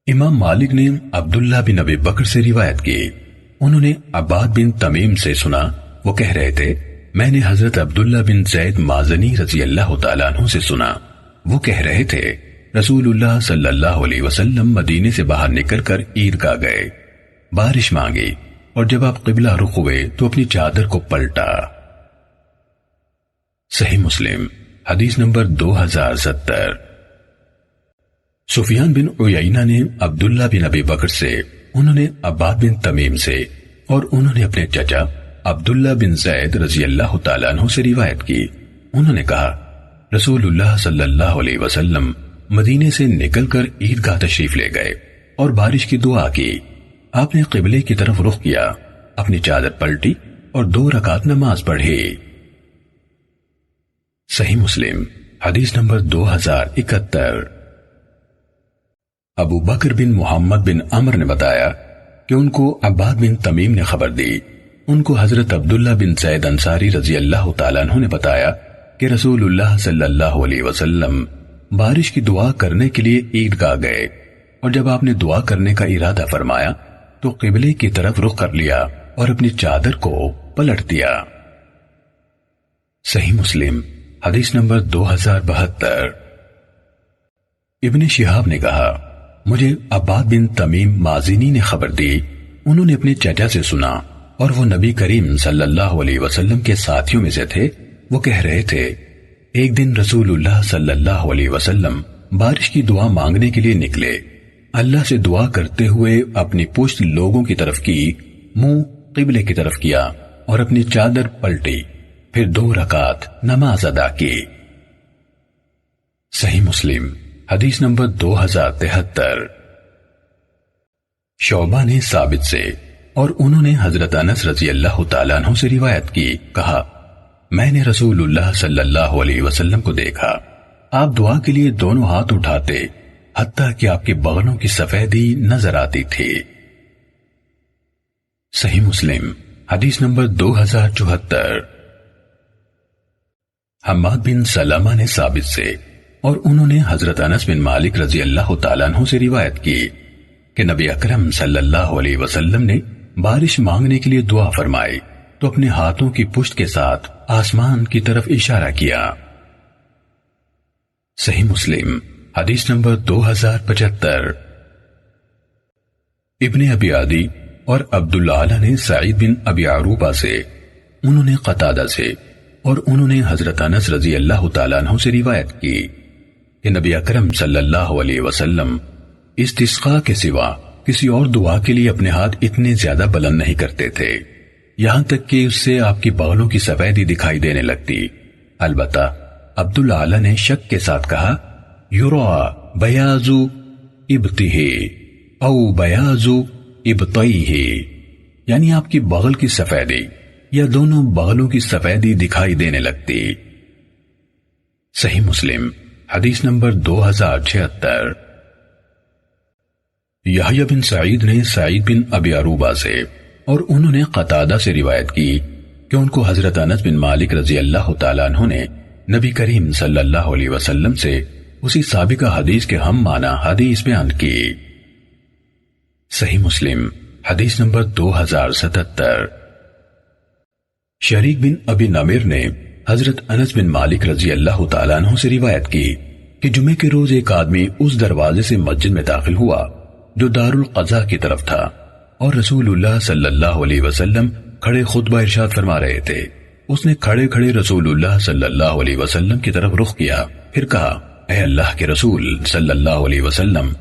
امام مالک نے عبداللہ بن ابی بکر سے روایت کی، انہوں نے عباد بن تمیم سے سنا، وہ کہہ رہے تھے میں نے حضرت عبداللہ بن زید مازنی رضی اللہ تعالیٰ عنہ سے سنا، وہ کہہ رہے تھے رسول اللہ صلی اللہ علیہ وسلم مدینے سے باہر نکل کر عیدگاہ گئے، بارش مانگی اور جب آپ قبلہ رخ ہوئے تو اپنی چادر کو پلٹا۔ صحیح مسلم حدیث نمبر 2070۔ سفیان بن عیینہ نے عبداللہ بن ابی بکر سے، انہوں نے عباد بن تمیم سے اور انہوں نے اپنے چچا عبداللہ بن زید رضی اللہ تعالیٰ عنہ سے روایت کی، انہوں نے کہا رسول اللہ صلی اللہ علیہ وسلم مدینے سے نکل کر عیدگاہ تشریف لے گئے اور بارش کی دعا کی، آپ نے قبلے کی طرف رخ کیا، اپنی چادر پلٹی اور 2 رکعت نماز پڑھی۔ صحیح مسلم حدیث نمبر 2071۔ ابو بکر بن محمد بن عمر نے بتایا کہ ان کو عباد بن تمیم نے خبر دی، ان کو حضرت عبداللہ بن زید انصاری رضی اللہ تعالیٰ عنہ نے بتایا کہ رسول اللہ صلی اللہ علیہ وسلم بارش کی دعا کرنے کے لیے عیدگاہ گئے اور جب آپ نے دعا کرنے کا ارادہ فرمایا تو قبلے کی طرف رخ کر لیا اور اپنی چادر کو پلٹ دیا۔ صحیح مسلم حدیث نمبر 2072۔ ابن شہاب نے کہا مجھے عباد بن تمیم مازنی نے خبر دی، انہوں نے اپنے چچا سے سنا اور وہ نبی کریم صلی اللہ علیہ وسلم کے ساتھیوں میں سے تھے، وہ کہہ رہے تھے ایک دن رسول اللہ صلی اللہ علیہ وسلم بارش کی دعا مانگنے کے لیے نکلے، اللہ سے دعا کرتے ہوئے اپنی پشت لوگوں کی طرف کی، منہ قبلے کی طرف کیا اور اپنی چادر پلٹی، پھر 2 رکعت نماز ادا کی۔ صحیح مسلم حدیث نمبر 2073۔ شعبہ نے ثابت سے اور انہوں نے حضرت انس رضی اللہ تعالیٰ عنہ سے روایت کی، کہا میں نے رسول اللہ صلی اللہ علیہ وسلم کو دیکھا، آپ دعا کے لیے دونوں ہاتھ اٹھاتے حتیٰ کہ آپ کے بغلوں کی سفیدی نظر آتی تھی۔ صحیح مسلم حدیث نمبر 2074۔ حماد بن سلمہ نے ثابت سے اور انہوں نے حضرت انس بن مالک رضی اللہ تعالیٰ عنہ سے روایت کی کہ نبی اکرم صلی اللہ علیہ وسلم نے بارش مانگنے کے لیے دعا فرمائی تو اپنے ہاتھوں کی پشت کے ساتھ آسمان کی طرف اشارہ کیا۔ صحیح مسلم حدیث نمبر 2075۔ ابن ابی عدی اور عبداللہ نے سعید بن ابی عروبہ سے، انہوں نے قتادہ سے اور انہوں نے حضرت انس رضی اللہ تعالیٰ عنہ سے روایت کی کہ نبی اکرم صلی اللہ علیہ وسلم استسقاء کے سوا کسی اور دعا کے لیے اپنے ہاتھ اتنے زیادہ بلند نہیں کرتے تھے، یہاں تک کہ اس سے آپ کی بغلوں کی سفیدی دکھائی دینے لگتی۔ البتہ عبداللہ نے شک کے ساتھ کہا یرا بیاض ابطہ او بیاض ابطیہ، یعنی آپ کی بغل کی سفیدی یا دونوں بغلوں کی سفیدی دکھائی دینے لگتی۔ صحیح مسلم حدیث نمبر 2076۔ یحییٰ بن سعید نے سعید بن ابی عروبہ سے اور انہوں نے قتادہ سے روایت کی کہ ان کو حضرت انس بن مالک رضی اللہ تعالیٰ عنہ نے نبی کریم صلی اللہ علیہ وسلم سے اسی سابقہ حدیث کے ہم معنی حدیث بیان کی۔ صحیح مسلم حدیث نمبر 2077۔ شریک بن ابی نمر نے حضرت انس بن مالک رضی اللہ تعالیٰ عنہ سے روایت کی کہ جمعے کے روز ایک آدمی اس دروازے سے مسجد میں داخل ہوا جو دار القضاء کی طرف تھا، اور رسول اللہ صلی اللہ علیہ وسلم کھڑے خطبہ ارشاد فرما رہے تھے۔ اس نے کھڑے کھڑے رسول اللہ صلی اللہ علیہ وسلم کی طرف رخ کیا، پھر کہا اے اللہ کے رسول صلی اللہ علیہ وسلم،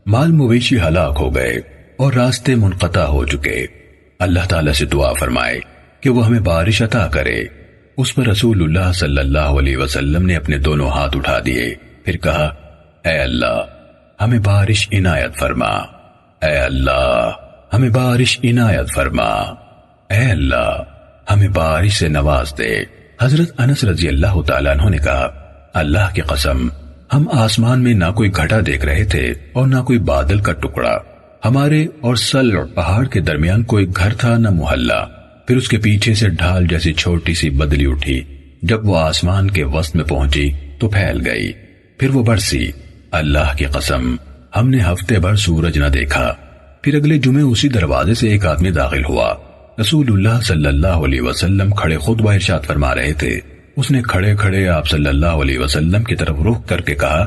مال مویشی ہلاک ہو گئے اور راستے منقطع ہو چکے، اللہ تعالیٰ سے دعا فرمائے کہ وہ ہمیں بارش عطا کرے۔ اس پر رسول اللہ صلی اللہ علیہ وسلم نے اپنے دونوں ہاتھ اٹھا دیے، پھر کہا اے اللہ ہمیں بارش عنایت فرما، اے اللہ ہمیں بارش عنایت فرما، اے اللہ ہمیں بارش سے نواز دے۔ حضرت انس رضی اللہ تعالیٰ عنہ نے کہا اللہ کی قسم ہم آسمان میں نہ کوئی گھٹا دیکھ رہے تھے اور نہ کوئی بادل کا ٹکڑا، ہمارے اور سلع پہاڑ کے درمیان کوئی گھر تھا نہ محلہ، پھر اس کے پیچھے سے ڈھال جیسی چھوٹی سی بدلی اٹھی، جب وہ آسمان کے وسط میں پہنچی تو پھیل گئی، پھر وہ برسی۔ اللہ کی قسم ہم نے ہفتے بھر سورج نہ دیکھا۔ پھر اگلے جمعے اسی دروازے سے ایک آدمی داخل ہوا۔ رسول اللہ صلی اللہ علیہ وسلم کھڑے خطبہ ارشاد فرما رہے تھے۔ اس نے کھڑے کھڑے آپ صلی اللہ علیہ وسلم کی طرف رخ کر کے کہا،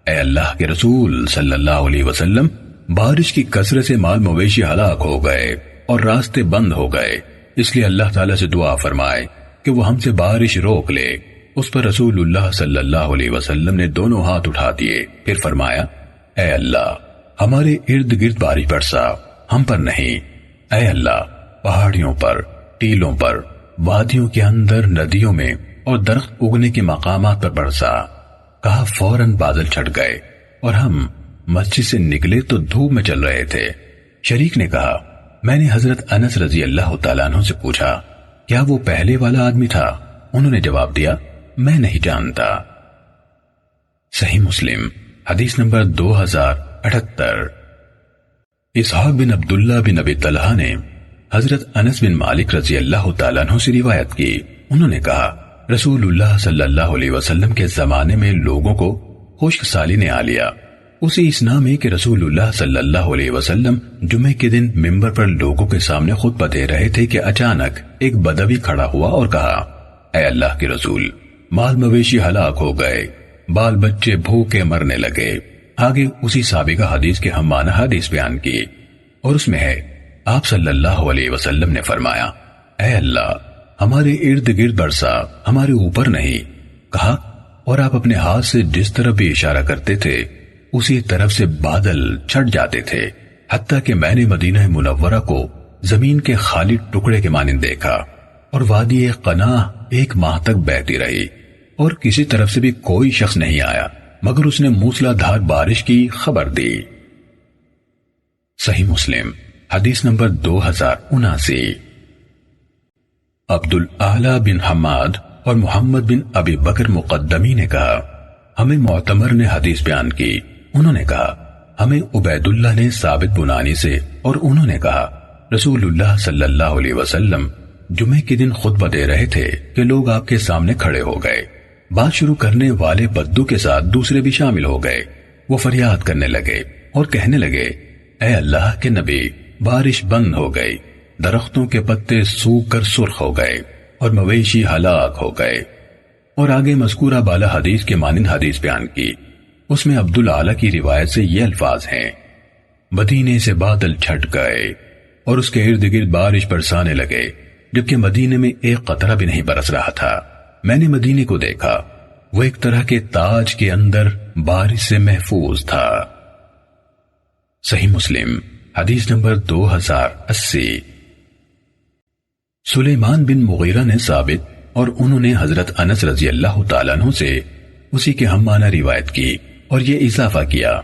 اے اللہ کے رسول صلی اللہ علیہ وسلم، بارش کی کثرت سے مال مویشی ہلاک ہو گئے اور راستے بند ہو گئے، اس لیے اللہ تعالیٰ سے دعا فرمائے کہ وہ ہم سے بارش روک لے۔ اس پر رسول اللہ صلی اللہ علیہ وسلم نے دونوں ہاتھ اٹھا دیے، پھر فرمایا، اے اللہ ہمارے ارد گرد بارش برسا، ہم پر نہیں۔ اے اللہ پہاڑیوں پر، ٹیلوں پر، وادیوں کے اندر، ندیوں میں اور درخت اگنے کے مقامات پر برسا۔ کہا فوراً بادل چھٹ گئے اور ہم مسجد سے نکلے تو دھوپ میں چل رہے تھے۔ شریک نے کہا، میں نے حضرت انس رضی اللہ تعالیٰ عنہ سے پوچھا، کیا وہ پہلے والا آدمی تھا؟ انہوں نے جواب دیا، میں نہیں جانتا۔ صحیح مسلم حدیث نمبر 2078۔ اسحاق بن عبداللہ بن ابی طلحہ نے حضرت انس بن مالک رضی اللہ تعالیٰ عنہ سے روایت کی، انہوں نے کہا، رسول اللہ صلی اللہ علیہ وسلم کے زمانے میں لوگوں کو خشک سالی نے آ لیا۔ اسی اسنا میں کہ رسول اللہ صلی اللہ علیہ وسلم جمعے کے دن ممبر پر لوگوں کے سامنے خطبہ دے رہے تھے کہ اچانک ایک بدوی کھڑا ہوا اور کہا، اے اللہ کے رسول، مال مویشی ہلاک ہو گئے، بال بچے بھوکے مرنے لگے۔ آگے اسی سابقہ حدیث کے ہم معنی حدیث بیان کی، اور اس میں ہے، آپ صلی اللہ علیہ وسلم نے فرمایا، اے اللہ ہمارے ارد گرد برسا، ہمارے اوپر نہیں۔ کہا، اور آپ اپنے ہاتھ سے جس طرف بھی اشارہ کرتے تھے اسی طرف سے بادل چھٹ جاتے تھے، حتیٰ کہ میں نے مدینہ منورہ کو زمین کے خالی ٹکڑے کے مانند دیکھا، اور وادی قناہ ایک ماہ تک بہتی رہی، اور کسی طرف سے بھی کوئی شخص نہیں آیا مگر اس نے موسلا دھار بارش کی خبر دی۔ صحیح مسلم حدیث نمبر 2079۔ عبد الاعلی بن حماد اور محمد بن ابی بکر مقدمی نے کہا، ہمیں معتمر نے حدیث بیان کی، انہوں نے کہا، ہمیں عبید اللہ نے ثابت بنانی سے، اور انہوں نے کہا، رسول اللہ صلی اللہ علیہ وسلم جمعے کے دن خطبہ دے رہے تھے کہ لوگ آپ کے سامنے کھڑے ہو گئے۔ بات شروع کرنے والے بدو کے ساتھ دوسرے بھی شامل ہو گئے۔ وہ فریاد کرنے لگے اور کہنے لگے، اے اللہ کے نبی، بارش بند ہو گئی، درختوں کے پتے سوکھ کر سرخ ہو گئے اور مویشی ہلاک ہو گئے۔ اور آگے مذکورہ بالا حدیث کے مانند حدیث بیان کی۔ اس میں عبد الاعلی کی روایت سے یہ الفاظ ہیں، مدینے سے بادل چھٹ گئے اور اس کے ارد گرد بارش برسانے لگے، جبکہ مدینے میں ایک قطرہ بھی نہیں برس رہا تھا۔ میں نے مدینے کو دیکھا، وہ ایک طرح کے تاج کے اندر بارش سے محفوظ تھا۔ صحیح مسلم حدیث نمبر 2080۔ سلیمان بن مغیرہ نے ثابت اور انہوں نے حضرت انس رضی اللہ تعالیٰ عنہ سے اسی کے ہم معنی روایت کی اور یہ اضافہ کیا،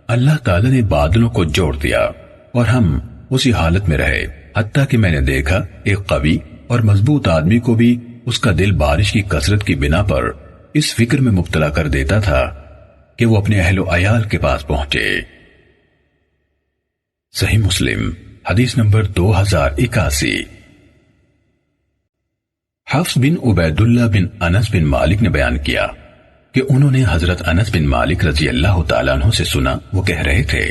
اللہ تعالیٰ نے بادلوں کو جوڑ دیا اور ہم اسی حالت میں رہے، حتیٰ کہ میں نے دیکھا ایک قوی اور مضبوط آدمی کو بھی اس کا دل بارش کی کثرت کی بنا پر اس فکر میں مبتلا کر دیتا تھا کہ وہ اپنے اہل و عیال کے پاس پہنچے۔ صحیح مسلم حدیث نمبر 2081۔ حفص بن عبید اللہ بن انس بن مالک نے بیان کیا کہ انہوں نے حضرت انس بن مالک رضی اللہ تعالیٰ عنہ سے سنا، وہ کہہ رہے تھے،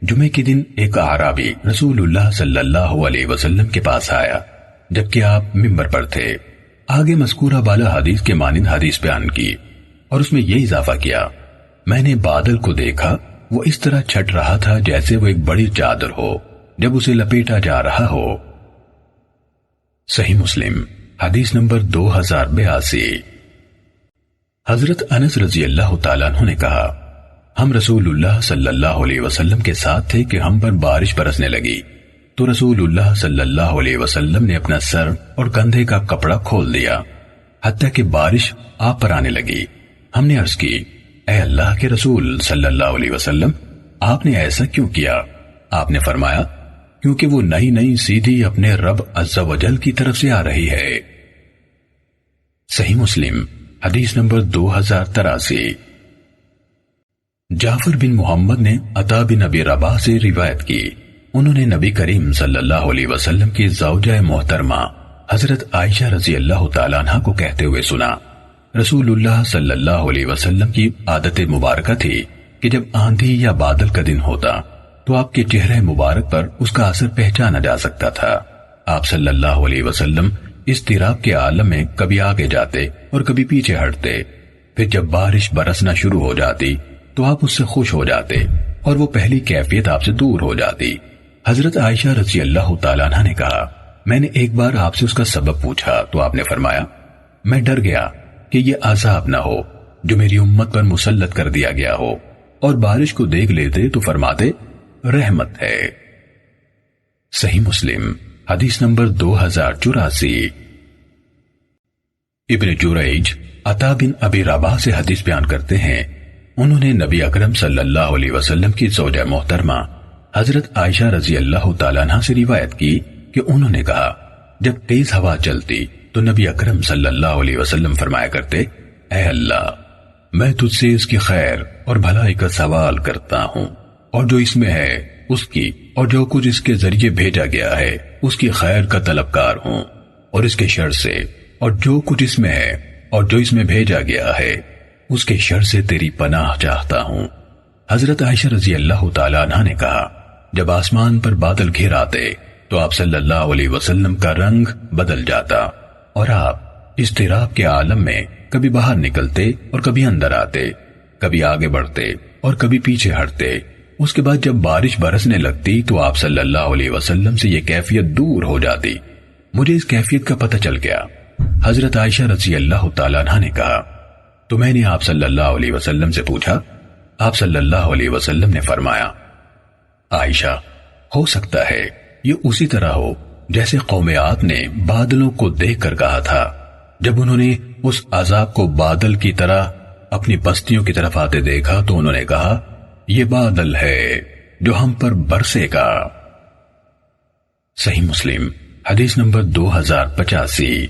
جمعے کے دن ایک اعرابی رسول اللہ صلی اللہ علیہ وسلم کے پاس آیا جبکہ آپ ممبر پر تھے۔ آگے مذکورہ بالا حدیث کے مانند حدیث بیان کی اور اس میں یہ اضافہ کیا، میں نے بادل کو دیکھا، وہ اس طرح چھٹ رہا تھا جیسے وہ ایک بڑی چادر ہو جب اسے لپیٹا جا رہا ہو۔ صحیح مسلم حدیث نمبر 2082۔ حضرت انس رضی اللہ تعالیٰ عنہ نے کہا، ہم رسول اللہ صلی اللہ علیہ وسلم کے ساتھ تھے کہ ہم پر بارش برسنے لگی تو رسول اللہ صلی اللہ علیہ وسلم نے اپنا سر اور کندھے کا کپڑا کھول دیا حتیٰ کہ بارش آپ پر آنے لگی۔ ہم نے عرض کی، اے اللہ کے رسول صلی اللہ علیہ وسلم، آپ نے ایسا کیوں کیا؟ آپ نے فرمایا، کیونکہ وہ نئی نئی سیدھی اپنے رب عز و جل کی طرف سے آ رہی ہے۔ صحیح مسلم حدیث نمبر 2083۔ جعفر بن محمد نے عطا بن ابی رباح سے روایت کی، انہوں نے نبی کریم صلی اللہ علیہ وسلم کی زوجہ محترمہ حضرت عائشہ رضی اللہ تعالیٰ عنہ کو کہتے ہوئے سنا، رسول اللہ صلی اللہ علیہ وسلم کی عادت مبارکہ تھی کہ جب آندھی یا بادل کا دن ہوتا تو آپ کے چہرے مبارک پر اس کا اثر پہچانا جا سکتا تھا۔ آپ صلی اللہ علیہ وسلم اضطراب کے عالم میں کبھی آگے جاتے اور کبھی پیچھے ہٹتے، پھر جب بارش برسنا شروع ہو جاتی تو آپ اس سے خوش ہو جاتے اور وہ پہلی کیفیت آپ سے دور ہو جاتی۔ حضرت عائشہ رضی اللہ تعالیٰ عنہ نے کہا، میں نے ایک بار آپ سے اس کا سبب پوچھا تو آپ نے فرمایا، میں ڈر گیا کہ یہ عذاب نہ ہو جو میری امت پر مسلط کر دیا گیا ہو، اور بارش کو دیکھ لیتے تو فرماتے رحمت ہے۔ صحیح مسلم حدیث نمبر 2084۔ ابن جریج عطا بن ابی رباح سے حدیث بیان کرتے ہیں، انہوں نے نبی اکرم صلی اللہ علیہ وسلم کی زوجہ محترمہ حضرت عائشہ رضی اللہ تعالیٰ عنہ سے روایت کی کہ انہوں نے کہا، جب تیز ہوا چلتی تو نبی اکرم صلی اللہ علیہ وسلم فرمایا کرتے، اے اللہ، میں تجھ سے اس کی خیر اور بھلائی کا سوال کرتا ہوں، اور جو اس میں ہے اس کی اور جو کچھ اس کے ذریعے بھیجا گیا ہے اس کی خیر کا طلبکار ہوں، اور اس کے شر سے اور جو کچھ اس میں ہے اور جو اس میں بھیجا گیا ہے اس کے شر سے تیری پناہ چاہتا ہوں۔ حضرت عائشہ رضی اللہ تعالیٰ عنہ نے کہا، جب آسمان پر بادل گھیر آتے تو آپ صلی اللہ علیہ وسلم کا رنگ بدل جاتا اور آپ اضطراب کے عالم میں کبھی باہر نکلتے اور کبھی اندر آتے، کبھی آگے بڑھتے اور کبھی پیچھے ہٹتے۔ اس کے بعد جب بارش برسنے لگتی تو آپ صلی اللہ علیہ وسلم سے یہ کیفیت دور ہو جاتی۔ مجھے اس کیفیت کا پتہ چل گیا۔ حضرت عائشہ رضی اللہ تعالیٰ عنہ نے کہا، تو میں نے آپ صلی اللہ علیہ وسلم سے پوچھا، آپ صلی اللہ علیہ وسلم نے فرمایا، عائشہ، ہو سکتا ہے یہ اسی طرح ہو جیسے قوم عاد نے بادلوں کو دیکھ کر کہا تھا جب انہوں نے اس عذاب کو بادل کی طرح اپنی بستیوں کی طرف آتے دیکھا تو انہوں نے کہا، یہ بادل ہے جو ہم پر برسے گا۔ صحیح مسلم حدیث نمبر 2085۔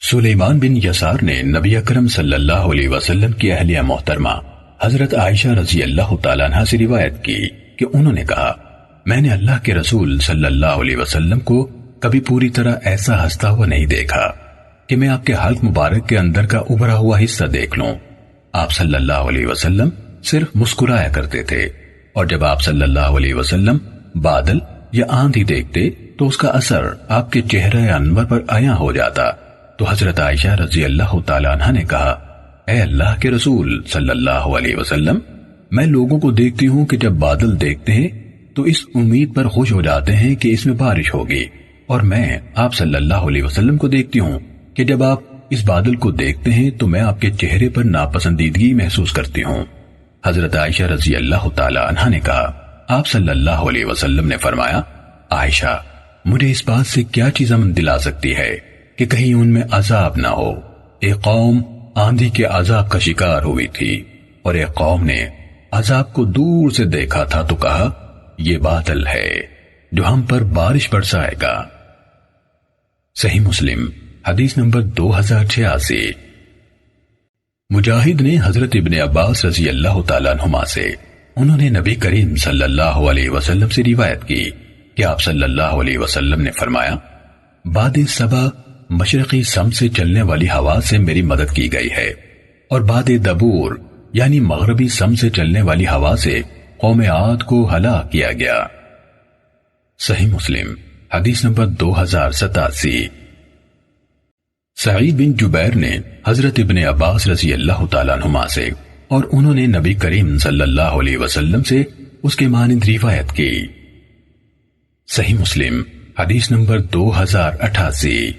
سلیمان بن یسار نے نبی اکرم صلی اللہ علیہ وسلم کی اہلیہ محترمہ حضرت عائشہ رضی اللہ تعالیٰ عنہ سے روایت کی کہ انہوں نے کہا، میں نے اللہ کے رسول صلی اللہ علیہ وسلم کو کبھی پوری طرح ایسا ہنستا ہوا نہیں دیکھا کہ میں آپ کے حلق مبارک کے اندر کا ابھرا ہوا حصہ دیکھ لوں۔ آپ صلی اللہ علیہ وسلم صرف مسکرایا کرتے تھے، اور جب آپ صلی اللہ علیہ وسلم بادل یا آندھی دیکھتے تو اس کا اثر آپ کے چہرے انور پر عیاں ہو جاتا۔ تو حضرت عائشہ رضی اللہ تعالیٰ عنہ نے کہا، اے اللہ کے رسول صلی اللہ علیہ وسلم، میں لوگوں کو دیکھتی ہوں کہ جب بادل دیکھتے ہیں تو اس امید پر خوش ہو جاتے ہیں کہ اس میں بارش ہوگی، اور میں آپ صلی اللہ علیہ وسلم کو دیکھتی ہوں کہ جب آپ اس بادل کو دیکھتے ہیں تو میں آپ کے چہرے پر ناپسندیدگی محسوس کرتی ہوں۔ حضرت عائشہ رضی اللہ تعالیٰ عنہ نے کہا، آپ صلی اللہ علیہ وسلم نے فرمایا، عائشہ، مجھے اس بات سے کیا چیز امن دلا سکتی ہے کہ کہیں ان میں عذاب نہ ہو۔ ایک قوم آندھی کے عذاب کا شکار ہوئی تھی، اور ایک قوم نے عذاب کو دور سے دیکھا تھا تو کہا، یہ بادل ہے جو ہم پر بارش برسائے گا۔ صحیح مسلم حدیث نمبر 2086۔ مجاہد نے حضرت ابن عباس رضی اللہ تعالیٰ عنہما سے، انہوں نے نبی کریم صلی اللہ علیہ وسلم سے روایت کی کہ آپ صلی اللہ علیہ وسلم نے فرمایا، باد صبا مشرقی سمت سے چلنے والی ہوا سے میری مدد کی گئی ہے، اور باد دبور یعنی مغربی سمت سے چلنے والی ہوا سے قوم عاد کو ہلاک کیا گیا۔ صحیح مسلم حدیث نمبر 2087۔ سعید بن جبیر نے حضرت ابن عباس رضی اللہ تعالیٰ عنہما سے، اور انہوں نے نبی کریم صلی اللہ علیہ وسلم سے اس کے مانند روایت کی۔ صحیح مسلم حدیث نمبر 2088۔